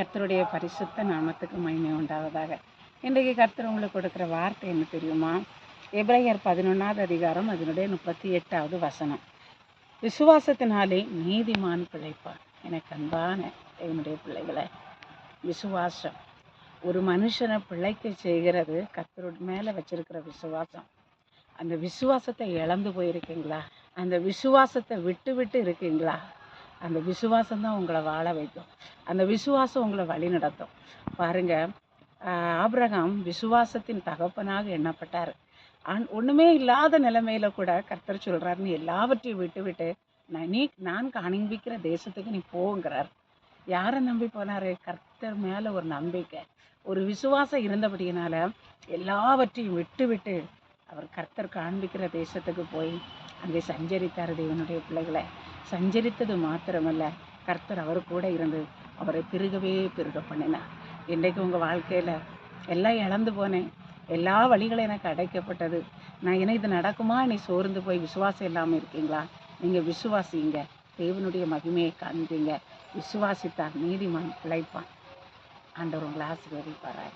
கர்த்தருடைய பரிசுத்த நாமத்துக்கு மகிமை உண்டாவதாக. இன்றைக்கு கர்த்தர் உங்களுக்கு கொடுக்குற வார்த்தை என்ன தெரியுமா? எபிரேயர் 11வது அதிகாரம் அதனுடைய 38வது வசனம். விசுவாசத்தினாலே நீதிமான் பிழைப்பான். எனக்கு அன்பான என்னுடைய பிள்ளைகளை, விசுவாசம் ஒரு மனுஷனை பிழைக்க செய்கிறது கர்த்தருடைய மேலே வச்சிருக்கிற விசுவாசம். அந்த விசுவாசத்தை இழந்து போயிருக்கீங்களா? அந்த விசுவாசத்தை விட்டு விட்டு இருக்கீங்களா? அந்த விசுவாசம்தான் உங்களை வாழ வைக்கும். அந்த விசுவாசம் உங்களை வழி நடத்தும். பாருங்க, ஆபிரகாம் விசுவாசத்தின் தகப்பனாக எண்ணப்பட்டார். ஒன்றுமே இல்லாத நிலைமையில கூட கர்த்தர் சொல்றார், நீ எல்லாவற்றையும் விட்டு விட்டு நான் காண்பிக்கிற தேசத்துக்கு நீ போங்கிறார். யாரை நம்பி போனாரு? கர்த்தர் மேல ஒரு நம்பிக்கை, ஒரு விசுவாசம் இருந்தபடியினால எல்லாவற்றையும் விட்டு விட்டு அவர் கர்த்தர் காண்பிக்கிற தேசத்துக்கு போய் அங்கே சஞ்சரித்தார். தேவனுடைய பிள்ளைகளை சஞ்சரித்தது மாத்திரமல்ல, கர்த்தர் அவர் கூட இருந்து அவரை பெருக பண்ணினார். இன்றைக்கு உங்கள் வாழ்க்கையில் எல்லாம் இழந்து போனேன், எல்லா வழிகளும் எனக்கு அடைக்கப்பட்டது, நான் இது நடக்குமா நீ சோர்ந்து போய் விசுவாசம் இல்லாமல் இருக்கீங்களா? நீங்கள் விசுவாசிங்க, தேவனுடைய மகிமையை காண்பீங்க. விசுவாசித்தால் நீதிமான் பிழைப்பான். ஆண்டவர் உங்களை ஆசீர்வதிப்பாராக.